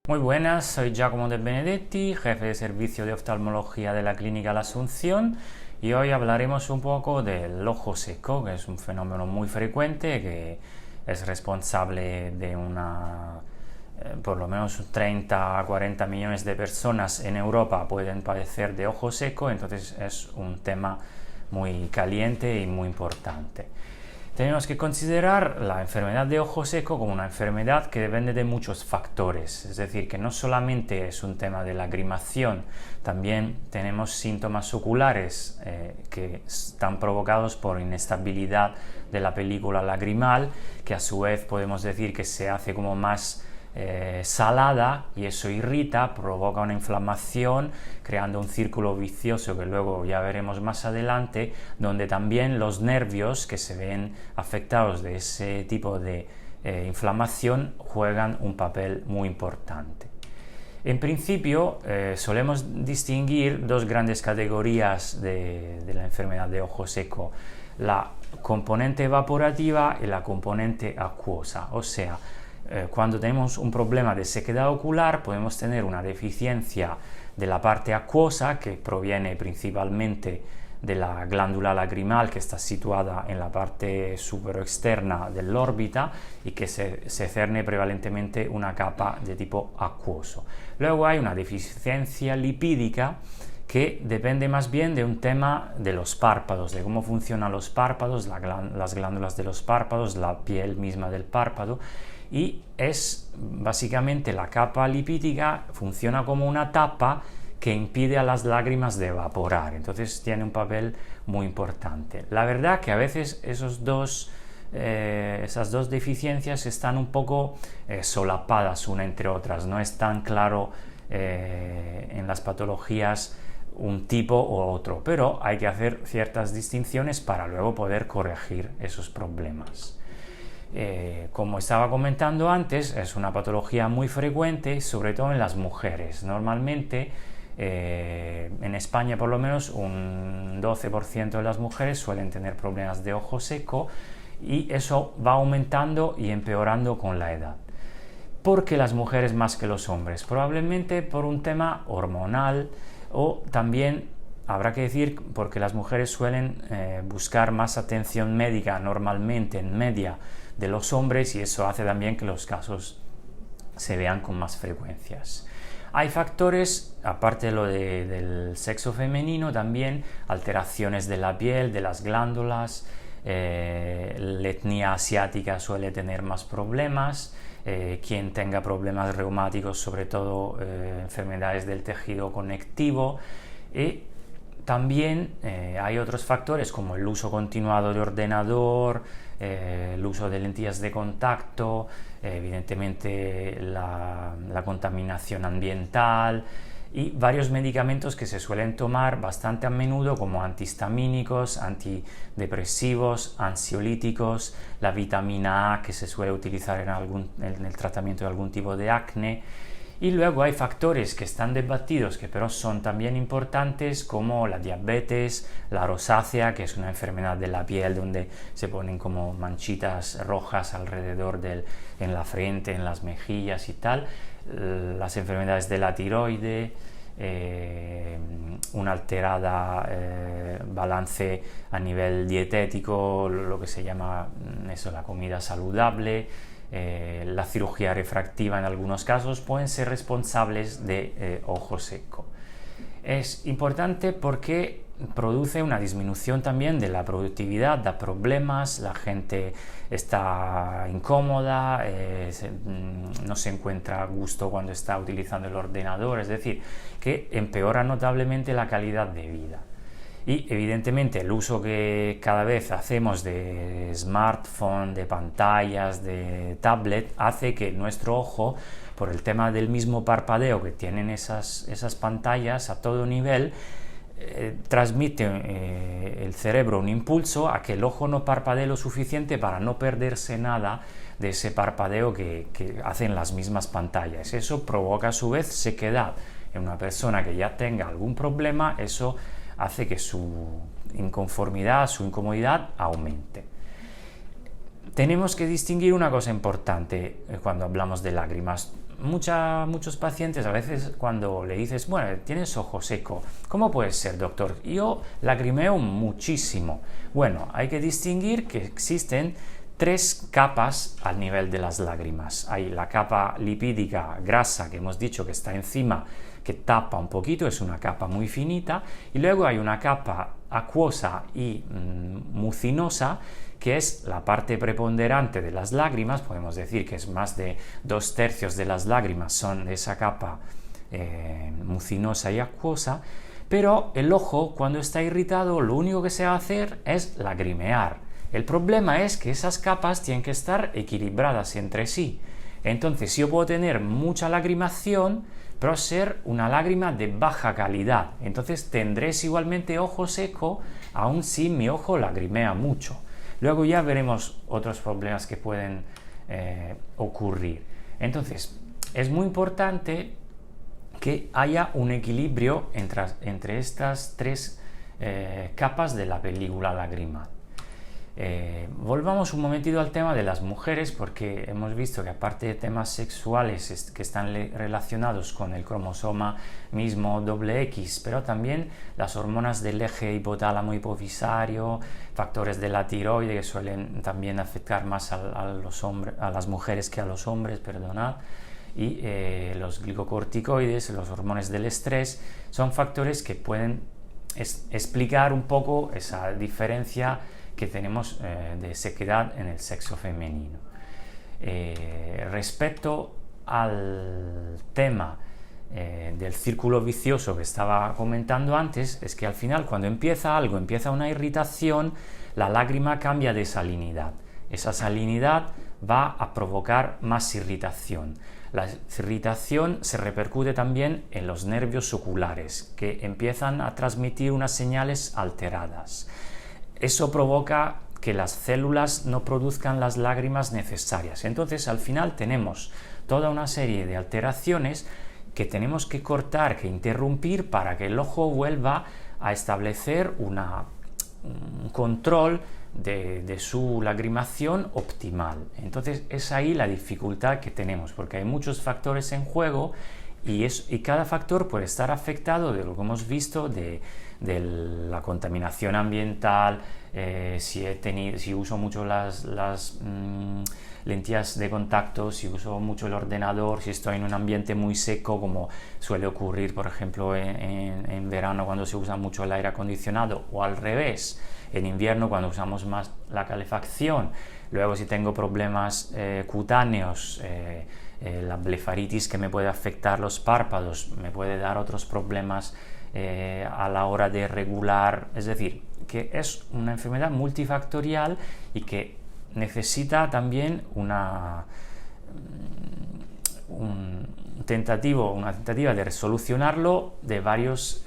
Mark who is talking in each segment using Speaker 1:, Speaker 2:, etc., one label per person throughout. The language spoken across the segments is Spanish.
Speaker 1: Muy buenas, soy Giacomo De Benedetti, jefe de servicio de oftalmología de la Clínica La Asunción, y hoy hablaremos un poco del ojo seco, que es un fenómeno muy frecuente que es responsable de por lo menos 30 a 40 millones de personas en Europa pueden padecer de ojo seco. Entonces es un tema muy caliente y muy importante. Tenemos que considerar la enfermedad de ojo seco como una enfermedad que depende de muchos factores, es decir, que no solamente es un tema de lagrimación, también tenemos síntomas oculares que están provocados por inestabilidad de la película lagrimal, que a su vez podemos decir que se hace como más salada, y eso irrita, provoca una inflamación, creando un círculo vicioso que luego ya veremos más adelante, donde también los nervios que se ven afectados de ese tipo de inflamación juegan un papel muy importante. En principio, solemos distinguir dos grandes categorías de la enfermedad de ojo seco: la componente evaporativa y la componente acuosa. O sea, cuando tenemos un problema de sequedad ocular, podemos tener una deficiencia de la parte acuosa, que proviene principalmente de la glándula lagrimal, que está situada en la parte superoexterna de la órbita y que se cerne prevalentemente una capa de tipo acuoso. Luego hay una deficiencia lipídica que depende más bien de un tema de los párpados, de cómo funcionan los párpados, las glándulas de los párpados, la piel misma del párpado, y es básicamente la capa lipídica funciona como una tapa que impide a las lágrimas de evaporar. Entonces tiene un papel muy importante. La verdad que a veces esas dos deficiencias están un poco solapadas una entre otras. No es tan claro en las patologías un tipo o otro, pero hay que hacer ciertas distinciones para luego poder corregir esos problemas. Como estaba comentando antes, es una patología muy frecuente, sobre todo en las mujeres. Normalmente, en España por lo menos, un 12% de las mujeres suelen tener problemas de ojo seco, y eso va aumentando y empeorando con la edad. ¿Por qué las mujeres más que los hombres? Probablemente por un tema hormonal, o también habrá que decir porque las mujeres suelen buscar más atención médica normalmente en media de los hombres, y eso hace también que los casos se vean con más frecuencias. Hay factores, aparte de lo del sexo femenino, también alteraciones de la piel, de las glándulas. La etnia asiática suele tener más problemas. Quien tenga problemas reumáticos, sobre todo enfermedades del tejido conectivo. Y también hay otros factores como el uso continuado de ordenador, el uso de lentillas de contacto, evidentemente la contaminación ambiental, y varios medicamentos que se suelen tomar bastante a menudo, como antihistamínicos, antidepresivos, ansiolíticos, la vitamina A, que se suele utilizar en el tratamiento de algún tipo de acné. Y luego hay factores que están debatidos, que pero son también importantes, como la diabetes, la rosácea, que es una enfermedad de la piel donde se ponen como manchitas rojas alrededor en la frente, en las mejillas y tal, las enfermedades de la tiroide, una alterada balance a nivel dietético, lo que se llama la comida saludable. La cirugía refractiva en algunos casos pueden ser responsables de ojo seco. Es importante porque produce una disminución también de la productividad, da problemas, la gente está incómoda, no se encuentra a gusto cuando está utilizando el ordenador, es decir, que empeora notablemente la calidad de vida. Y evidentemente el uso que cada vez hacemos de smartphone, de pantallas, de tablet, hace que nuestro ojo, por el tema del mismo parpadeo que tienen esas pantallas a todo nivel, transmite el cerebro un impulso a que el ojo no parpadee lo suficiente para no perderse nada de ese parpadeo que hacen las mismas pantallas. Eso provoca a su vez sequedad en una persona que ya tenga algún problema. Eso hace que su inconformidad, su incomodidad aumente. Tenemos que distinguir una cosa importante cuando hablamos de lágrimas. muchos pacientes, a veces cuando le dices, bueno, tienes ojo seco, ¿cómo puede ser, doctor? Yo lagrimeo muchísimo. Bueno, hay que distinguir que existen tres capas al nivel de las lágrimas. Hay la capa lipídica grasa que hemos dicho que está encima, que tapa un poquito, es una capa muy finita, y luego hay una capa acuosa y mucinosa, que es la parte preponderante de las lágrimas. Podemos decir que es más de 2/3 de las lágrimas son de esa capa mucinosa y acuosa, pero el ojo cuando está irritado lo único que se va a hacer es lagrimear. El problema es que esas capas tienen que estar equilibradas entre sí. Entonces yo puedo tener mucha lagrimación, pero ser una lágrima de baja calidad. Entonces tendré igualmente ojo seco, aun si mi ojo lagrimea mucho. Luego ya veremos otros problemas que pueden ocurrir. Entonces, es muy importante que haya un equilibrio entre estas tres capas de la película lagrimal. Volvamos un momentito al tema de las mujeres, porque hemos visto que aparte de temas sexuales que están relacionados con el cromosoma mismo XX, pero también las hormonas del eje hipotálamo hipofisario, factores de la tiroide que suelen también afectar más a las mujeres que a los hombres, perdonad, y los glicocorticoides, los hormonas del estrés, son factores que pueden explicar un poco esa diferencia que tenemos de sequedad en el sexo femenino. Respecto al tema del círculo vicioso que estaba comentando antes, es que al final cuando empieza una irritación, la lágrima cambia de salinidad. Esa salinidad va a provocar más irritación. La irritación se repercute también en los nervios oculares, que empiezan a transmitir unas señales alteradas. Eso provoca que las células no produzcan las lágrimas necesarias. Entonces, al final tenemos toda una serie de alteraciones que tenemos que cortar, que interrumpir para que el ojo vuelva a establecer un control de su lagrimación optimal. Entonces, es ahí la dificultad que tenemos, porque hay muchos factores en juego y cada factor puede estar afectado de lo que hemos visto de la contaminación ambiental, si uso mucho las lentillas de contacto, si uso mucho el ordenador, si estoy en un ambiente muy seco, como suele ocurrir, por ejemplo, en verano cuando se usa mucho el aire acondicionado, o al revés, en invierno cuando usamos más la calefacción. Luego, si tengo problemas cutáneos, la blefaritis que me puede afectar los párpados, me puede dar otros problemas a la hora de regular, es decir, que es una enfermedad multifactorial y que necesita también una tentativa de resolucionarlo de varios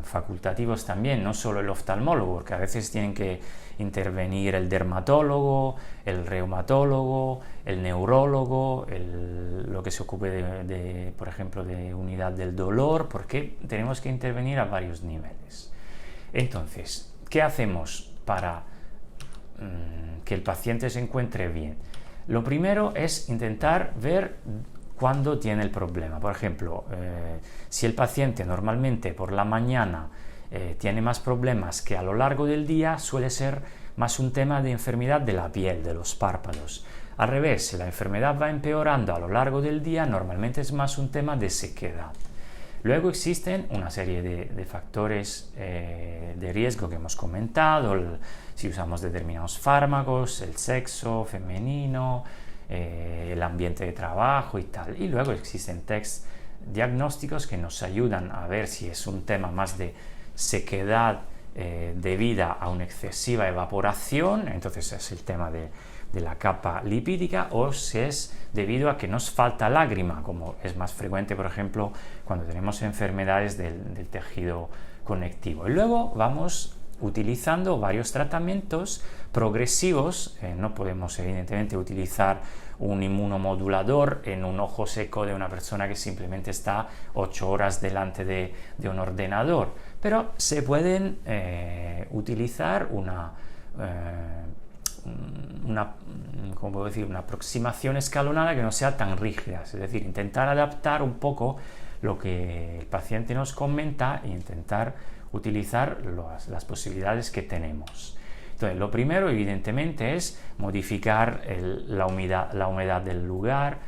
Speaker 1: facultativos también, no solo el oftalmólogo, porque a veces tienen que intervenir el dermatólogo, el reumatólogo, el neurólogo, lo que se ocupe por ejemplo, de unidad del dolor, porque tenemos que intervenir a varios niveles. Entonces, ¿qué hacemos para que el paciente se encuentre bien? Lo primero es intentar ver cuándo tiene el problema. Por ejemplo, si el paciente normalmente por la mañana tiene más problemas que a lo largo del día, suele ser más un tema de enfermedad de la piel, de los párpados. Al revés, si la enfermedad va empeorando a lo largo del día, normalmente es más un tema de sequedad. Luego existen una serie de factores de riesgo que hemos comentado, si usamos determinados fármacos, el sexo femenino, el ambiente de trabajo y tal. Y luego existen tests diagnósticos que nos ayudan a ver si es un tema más de sequedad debida a una excesiva evaporación, entonces es el tema de la capa lipídica, o si es debido a que nos falta lágrima, como es más frecuente, por ejemplo, cuando tenemos enfermedades del tejido conectivo. Y luego vamos utilizando varios tratamientos progresivos. No podemos evidentemente utilizar un inmunomodulador en un ojo seco de una persona que simplemente está 8 horas delante de un ordenador, pero se pueden utilizar ¿cómo puedo decir?, una aproximación escalonada que no sea tan rígida, es decir, intentar adaptar un poco lo que el paciente nos comenta e intentar utilizar las posibilidades que tenemos. Entonces, lo primero, evidentemente, es modificar la humedad del lugar,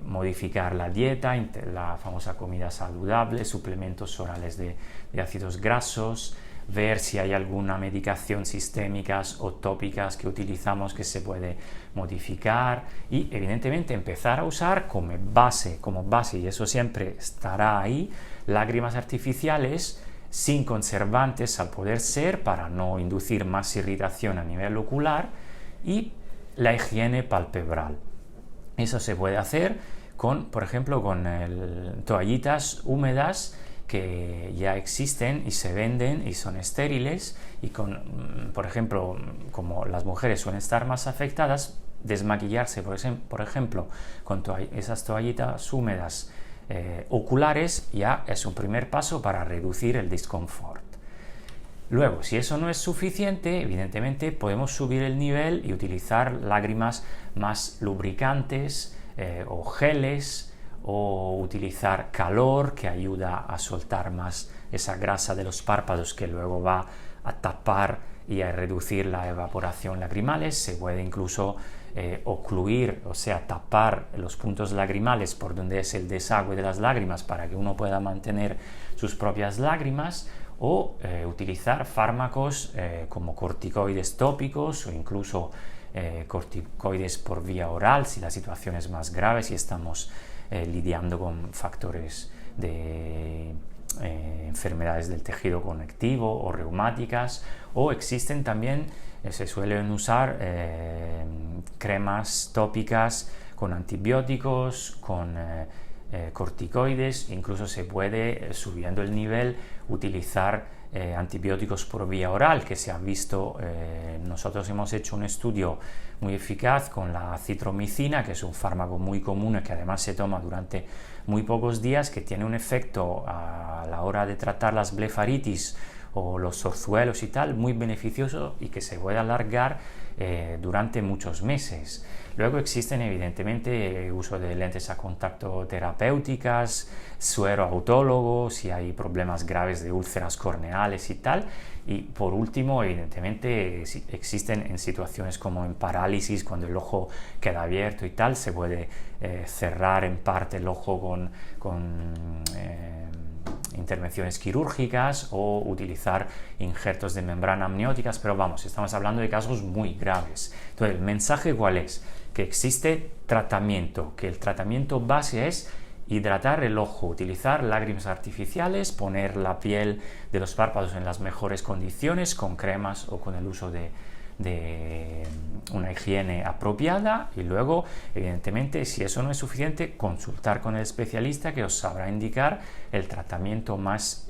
Speaker 1: modificar la dieta, la famosa comida saludable, suplementos orales de ácidos grasos, ver si hay alguna medicación sistémicas o tópicas que utilizamos que se puede modificar y evidentemente empezar a usar como base, y eso siempre estará ahí, lágrimas artificiales sin conservantes al poder ser para no inducir más irritación a nivel ocular y la higiene palpebral. Eso se puede hacer por ejemplo, con toallitas húmedas que ya existen y se venden y son estériles y por ejemplo, como las mujeres suelen estar más afectadas, desmaquillarse, por ejemplo, con esas toallitas húmedas oculares ya es un primer paso para reducir el disconfort. Luego, si eso no es suficiente, evidentemente podemos subir el nivel y utilizar lágrimas más lubricantes o geles, o utilizar calor que ayuda a soltar más esa grasa de los párpados que luego va a tapar y a reducir la evaporación lagrimales. Se puede incluso ocluir, o sea, tapar los puntos lagrimales por donde es el desagüe de las lágrimas para que uno pueda mantener sus propias lágrimas, o utilizar fármacos como corticoides tópicos o incluso corticoides por vía oral si la situación es más grave, si estamos lidiando con factores de enfermedades del tejido conectivo o reumáticas, o existen también, se suelen usar cremas tópicas con antibióticos, con corticoides, incluso se puede, subiendo el nivel, utilizar antibióticos por vía oral, que se ha visto, nosotros hemos hecho un estudio muy eficaz con la citromicina, que es un fármaco muy común y que además se toma durante muy pocos días, que tiene un efecto a la hora de tratar las blefaritis o los orzuelos y tal, muy beneficioso y que se puede alargar durante muchos meses. Luego existen evidentemente uso de lentes a contacto terapéuticas, suero autólogo, si hay problemas graves de úlceras corneales y tal. Y por último, evidentemente, existen en situaciones como en parálisis, cuando el ojo queda abierto y tal, se puede cerrar en parte el ojo con intervenciones quirúrgicas o utilizar injertos de membrana amnióticas, pero vamos, estamos hablando de casos muy graves. Entonces, ¿el mensaje cuál es? Que existe tratamiento, que el tratamiento base es hidratar el ojo, utilizar lágrimas artificiales, poner la piel de los párpados en las mejores condiciones con cremas o con el uso de una higiene apropiada, y luego, evidentemente, si eso no es suficiente, consultar con el especialista que os sabrá indicar el tratamiento más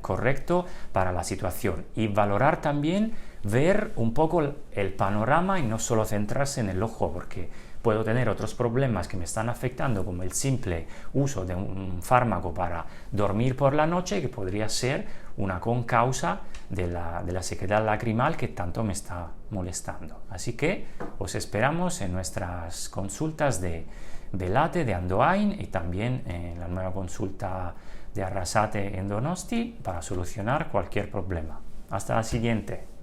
Speaker 1: correcto para la situación, y valorar también, ver un poco el panorama y no solo centrarse en el ojo, porque puedo tener otros problemas que me están afectando, como el simple uso de un fármaco para dormir por la noche, que podría ser una concausa de la sequedad lacrimal que tanto me está molestando. Así que os esperamos en nuestras consultas de Velate, de Andoain, y también en la nueva consulta de Arrasate en Donosti para solucionar cualquier problema. Hasta la siguiente.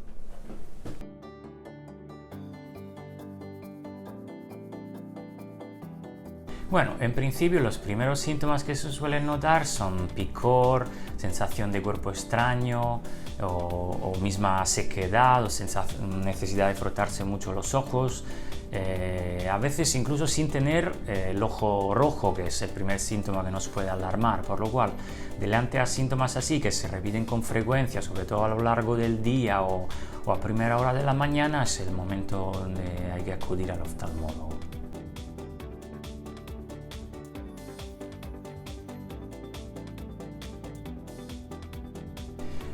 Speaker 1: Bueno, en principio los primeros síntomas que se suelen notar son picor, sensación de cuerpo extraño o misma sequedad o necesidad de frotarse mucho los ojos, a veces incluso sin tener el ojo rojo, que es el primer síntoma que nos puede alarmar, por lo cual delante a síntomas así que se repiten con frecuencia, sobre todo a lo largo del día o a primera hora de la mañana, es el momento donde hay que acudir al oftalmólogo.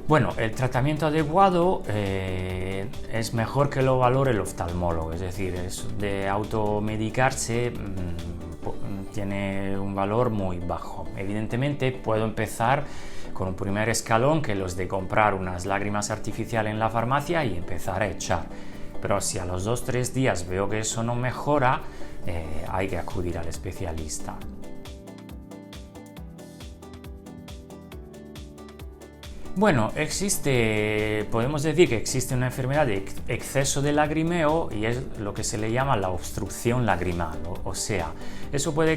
Speaker 1: Bueno, el tratamiento adecuado es mejor que lo valore el oftalmólogo, es decir, de automedicarse tiene un valor muy bajo. Evidentemente puedo empezar con un primer escalón, que es los de comprar unas lágrimas artificiales en la farmacia y empezar a echar. pero si a los 2-3 días veo que eso no mejora, hay que acudir al especialista. Bueno, podemos decir que existe una enfermedad de exceso de lagrimeo y es lo que se le llama la obstrucción lagrimal. O sea, eso puede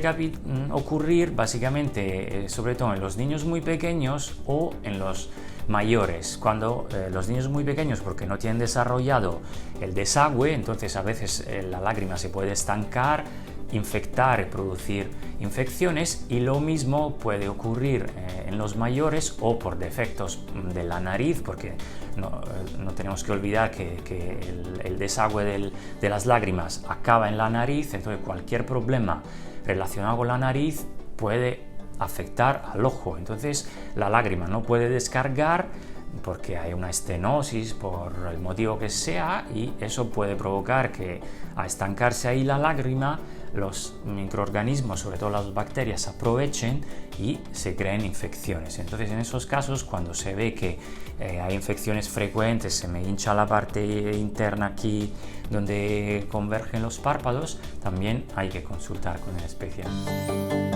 Speaker 1: ocurrir básicamente, sobre todo en los niños muy pequeños o en los mayores. Cuando los niños muy pequeños, porque no tienen desarrollado el desagüe, entonces a veces la lágrima se puede estancar, infectar y producir infecciones, y lo mismo puede ocurrir en los mayores o por defectos de la nariz, porque no tenemos que olvidar que el desagüe de las lágrimas acaba en la nariz, entonces cualquier problema relacionado con la nariz puede afectar al ojo, entonces la lágrima no puede descargar porque hay una estenosis por el motivo que sea, y eso puede provocar que al estancarse ahí la lágrima los microorganismos, sobre todo las bacterias, aprovechen y se creen infecciones. Entonces en esos casos, cuando se ve que hay infecciones frecuentes, se me hincha la parte interna aquí donde convergen los párpados, también hay que consultar con el especialista.